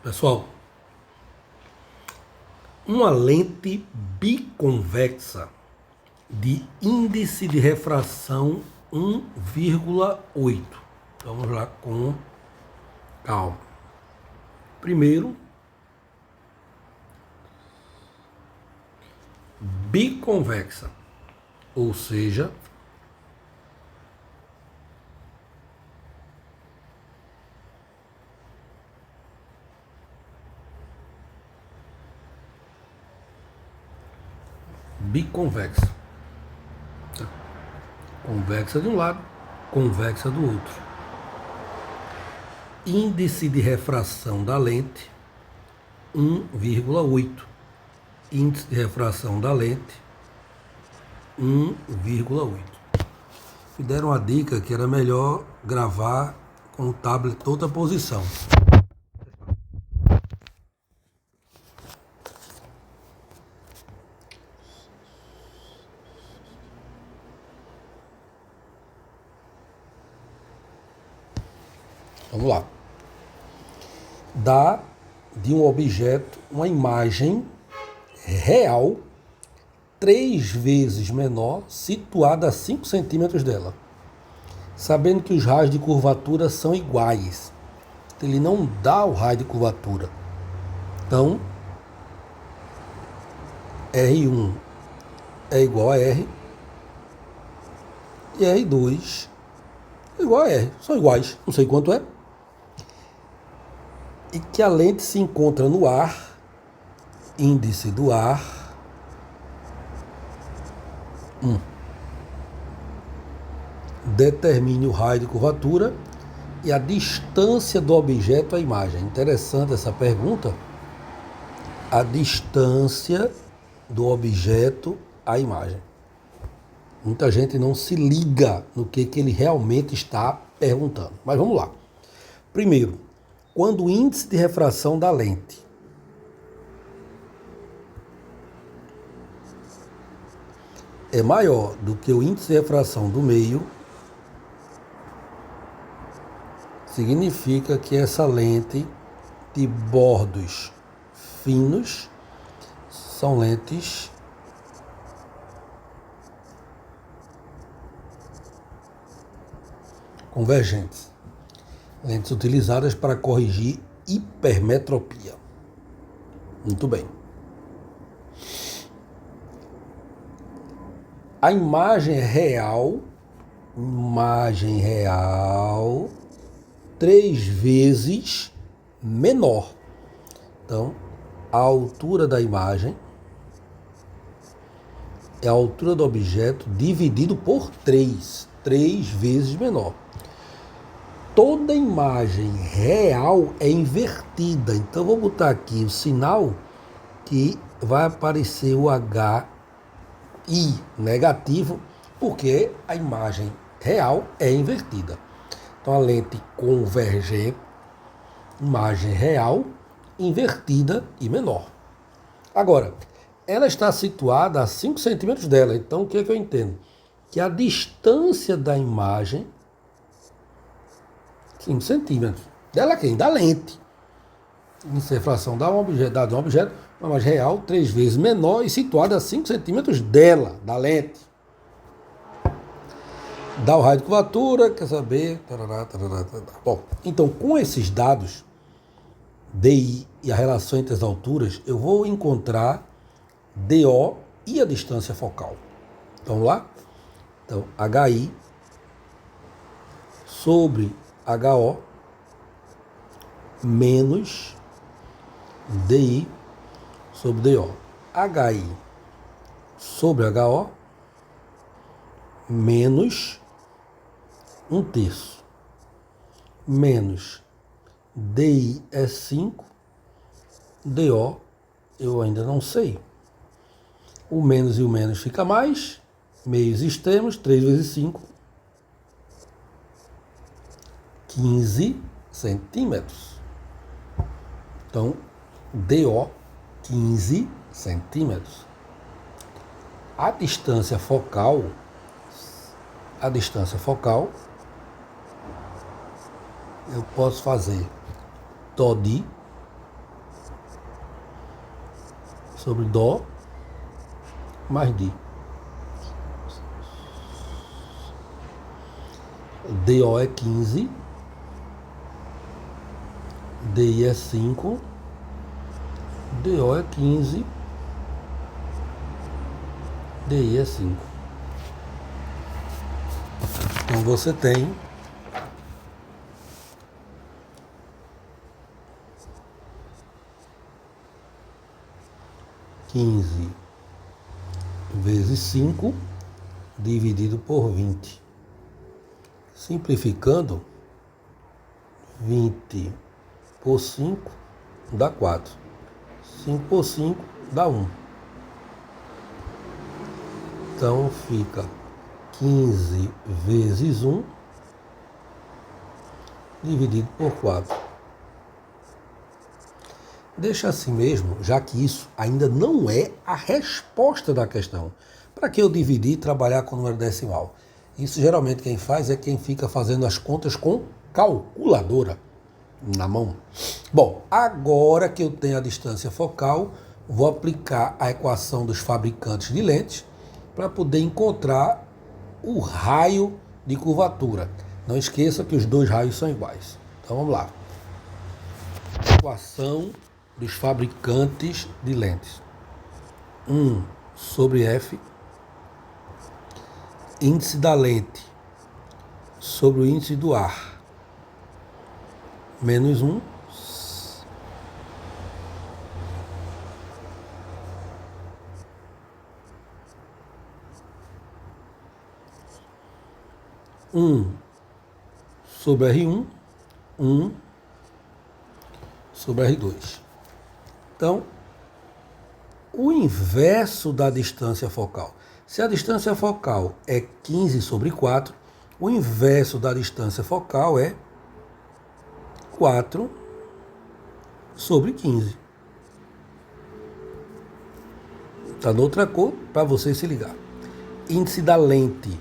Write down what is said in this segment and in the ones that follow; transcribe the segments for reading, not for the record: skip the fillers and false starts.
Pessoal, uma lente biconvexa de índice de refração 1,8. Vamos lá com calma. Primeiro, biconvexa, ou seja, biconvexa. Convexa de um lado, convexa do outro. Índice de refração da lente 1,8. Índice de refração da lente 1,8. Me deram uma dica que era melhor gravar com o tablet outra posição. Vamos lá. Dá de um objeto uma imagem real 3 vezes menor, situada a 5 centímetros dela. Sabendo que os raios de curvatura são iguais. Ele não dá o raio de curvatura. Então, R1 é igual a R e R2 é igual a R. São iguais, não sei quanto é. E que a lente se encontra no ar, índice do ar, 1. Determine o raio de curvatura e a distância do objeto à imagem. Interessante essa pergunta. A distância do objeto à imagem. Muita gente não se liga no que ele realmente está perguntando. Mas vamos lá. Primeiro, quando o índice de refração da lente é maior do que o índice de refração do meio, significa que essa lente de bordos finos são lentes convergentes. Lentes utilizadas para corrigir hipermetropia. Muito bem. A imagem real, 3 vezes menor. Então, a altura da imagem é a altura do objeto dividido por 3 vezes menor. Toda imagem real é invertida. Então, vou botar aqui o sinal que vai aparecer o HI negativo, porque a imagem real é invertida. Então, a lente convergente, imagem real, invertida e menor. Agora, ela está situada a 5 centímetros dela. Então, o que é que eu entendo? Que a distância da imagem 5 centímetros. Dela quem? Da lente. Índice de refração dá um objeto, uma imagem real 3 vezes menor e situada a 5 centímetros dela, da lente. Dá o raio de curvatura, quer saber? Bom, então com esses dados, DI e a relação entre as alturas, eu vou encontrar DO e a distância focal. Vamos lá? Então, HI sobre HO menos DI sobre DO. HI sobre HO menos 1/3. Menos DI é 5. DO eu ainda não sei. O menos e o menos fica mais. Meios extremos, 3 vezes 5. 15 centímetros. Então, DO, 15 centímetros. A distância focal, eu posso fazer TODI sobre Dó mais Di. DO é 15, DI é 5, DO é 15, DI é 5. Então você tem quinze vezes 5 dividido por 20. Simplificando, 20 por 5 dá 4. 5 por 5 dá 1. Então fica 15 vezes 1 dividido por 4. Deixa assim mesmo, já que isso ainda não é a resposta da questão. Para que eu dividir e trabalhar com número decimal? Isso geralmente quem faz é quem fica fazendo as contas com calculadora na mão. Bom, agora que eu tenho a distância focal, vou aplicar a equação dos fabricantes de lentes para poder encontrar o raio de curvatura. Não esqueça que os dois raios são iguais. Então vamos lá. Equação dos fabricantes de lentes. 1 sobre F, índice da lente sobre o índice do ar, menos 1, sobre R1, 1 sobre R2. Então, o inverso da distância focal. Se a distância focal é 15 sobre 4, o inverso da distância focal é 4 sobre 15. Está noutra cor para você se ligar. Índice da lente.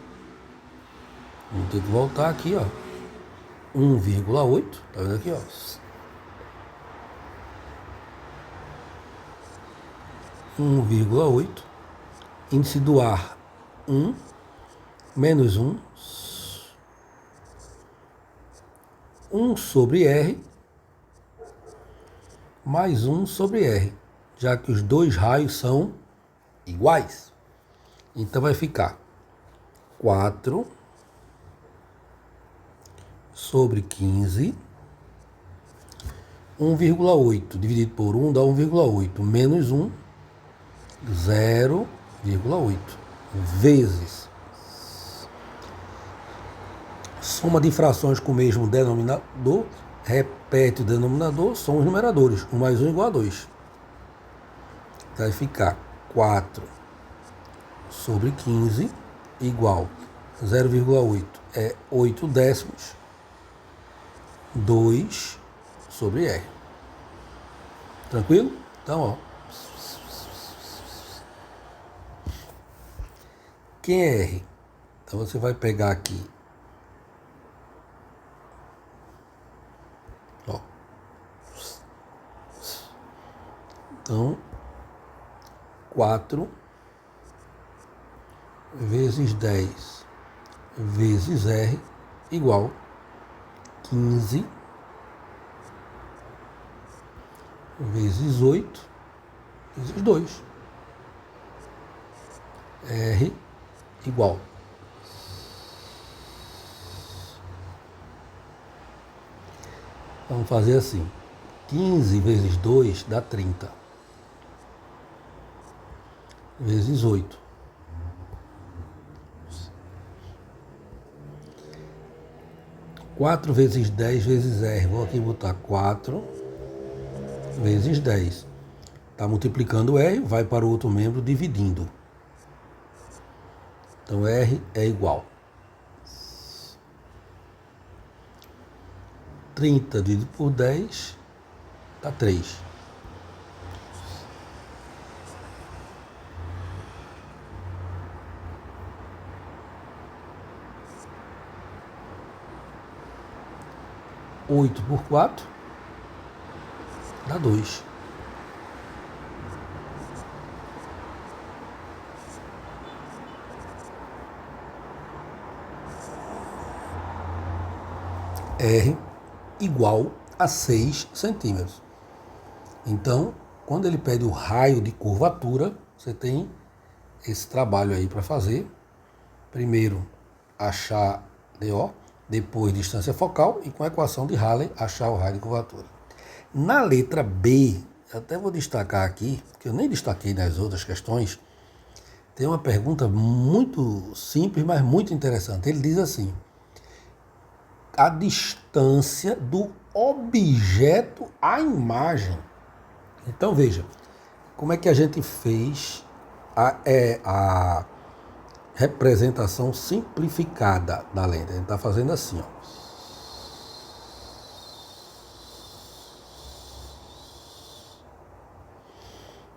Vamos ter que voltar aqui, ó. 1,8. Tá vendo aqui, ó? 1,8. Índice do ar, 1, menos 1. 1 sobre R, mais 1 sobre R, já que os dois raios são iguais. Então vai ficar 4 sobre 15, 1,8 dividido por 1 dá 1,8, menos 1, 0,8, vezes soma de frações com o mesmo denominador, repete o denominador, são os numeradores. 1 mais 1 igual a 2. Vai ficar 4 sobre 15 igual 0,8 é 8 décimos, 2 sobre R. Tranquilo? Então, ó. Quem é R? Então você vai pegar aqui, ó. Então, 4 vezes 10 vezes R igual 15 vezes 8 vezes 2. R igual. Vamos fazer assim. 15 vezes 2 dá 30. Vezes 8. Quatro vezes 10 vezes R. Vou aqui botar 4 vezes 10. Está multiplicando R, vai para o outro membro dividindo. Então R é igual 30 dividido por 10 dá 3. Oito por 4 dá 2. R igual a 6 centímetros. Então, quando ele pede o raio de curvatura, você tem esse trabalho aí para fazer. Primeiro, achar DO, depois distância focal e com a equação de Halley, achar o raio de curvatura. Na letra B, até vou destacar aqui, que eu nem destaquei nas outras questões, tem uma pergunta muito simples, mas muito interessante. Ele diz assim: a distância do objeto à imagem. Então veja, como é que a gente fez a representação simplificada da lente. A gente está fazendo assim, ó.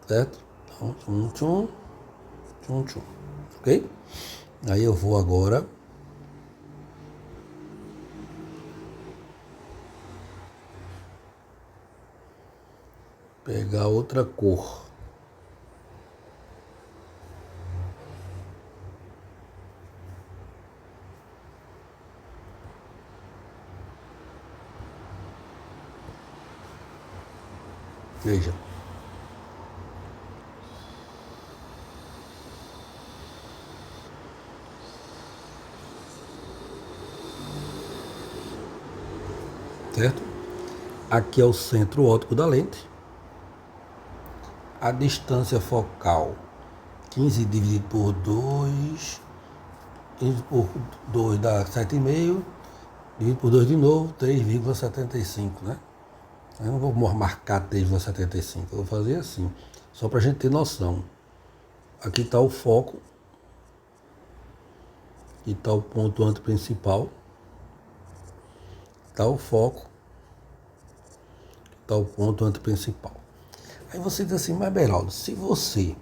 Certo? Então, tchum, tchum, tchum, tchum. Ok? Aí eu vou agora pegar outra cor. Veja. Certo? Aqui é o centro óptico da lente. A distância focal, 15 dividido por 2, 15 por 2 dá 7,5, dividido por 2 de novo, 3,75, né? Eu não vou marcar 3,75, eu vou fazer assim, só para a gente ter noção. Aqui está o foco, aqui está o ponto antiprincipal, está o foco, está o ponto antiprincipal. Aí você diz assim, mas Beraldo, se você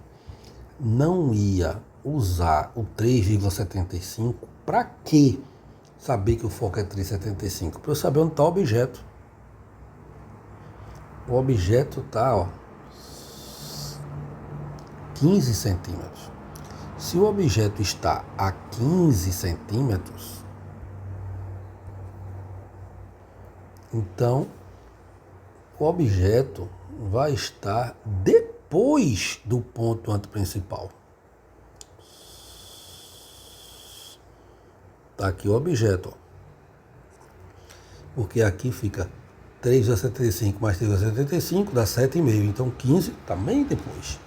não ia usar o 3,75, para que saber que o foco é 3,75? Para eu saber onde está o objeto. O objeto está, ó, 15 centímetros. Se o objeto está a 15 centímetros, então o objeto vai estar depois do ponto antiprincipal. Está aqui o objeto, ó. Porque aqui fica 3,75 mais 3,75 dá 7,5. Então 15 também depois.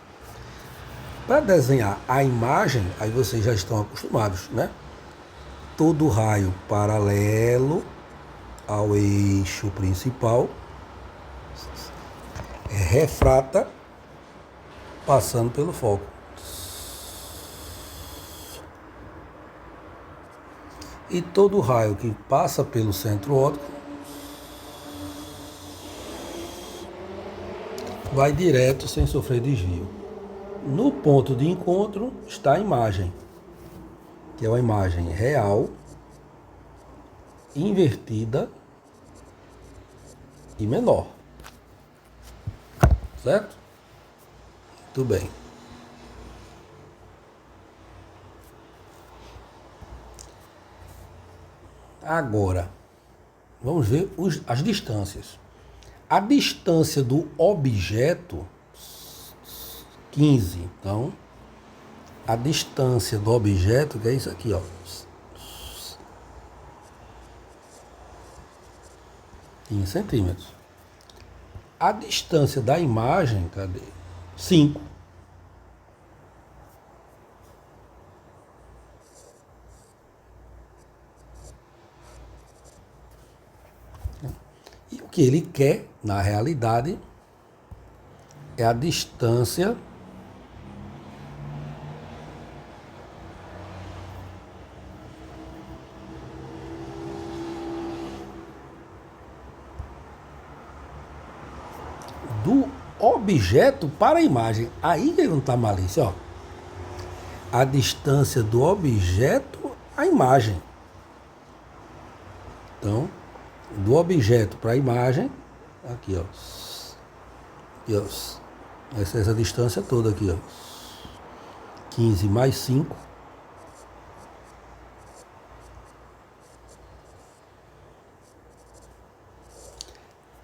Para desenhar a imagem, aí vocês já estão acostumados, né? Todo raio paralelo ao eixo principal refrata passando pelo foco. E todo raio que passa pelo centro óptico vai direto sem sofrer desvio. No ponto de encontro está a imagem, que é uma imagem real, invertida e menor. Certo? Muito bem. Agora, vamos ver as distâncias. A distância do objeto, 15. Então, a distância do objeto, que é isso aqui, ó. 15 centímetros. A distância da imagem, cadê? 5. E o que ele quer, na realidade, é a distância do objeto para a imagem. Aí que não está malícia, ó. A distância do objeto à imagem. Então, do objeto para a imagem, aqui, ó. Aqui, ó. Essa distância toda aqui, ó. 15 mais 5.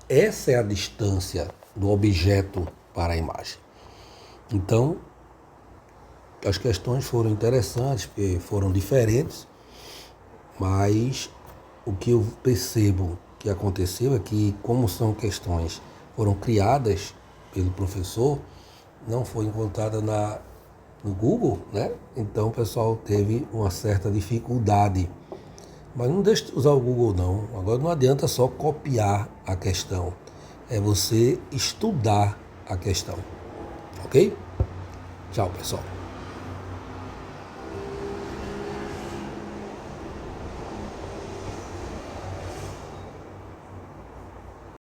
Essa é a distância do objeto para a imagem. Então, as questões foram interessantes, porque foram diferentes, mas o que eu percebo que aconteceu é que, como são questões foram criadas pelo professor, não foi encontrada no Google, né? Então o pessoal teve uma certa dificuldade. Mas não deixe de usar o Google não. Agora não adianta só copiar a questão. É você estudar a questão. Ok? Tchau, pessoal.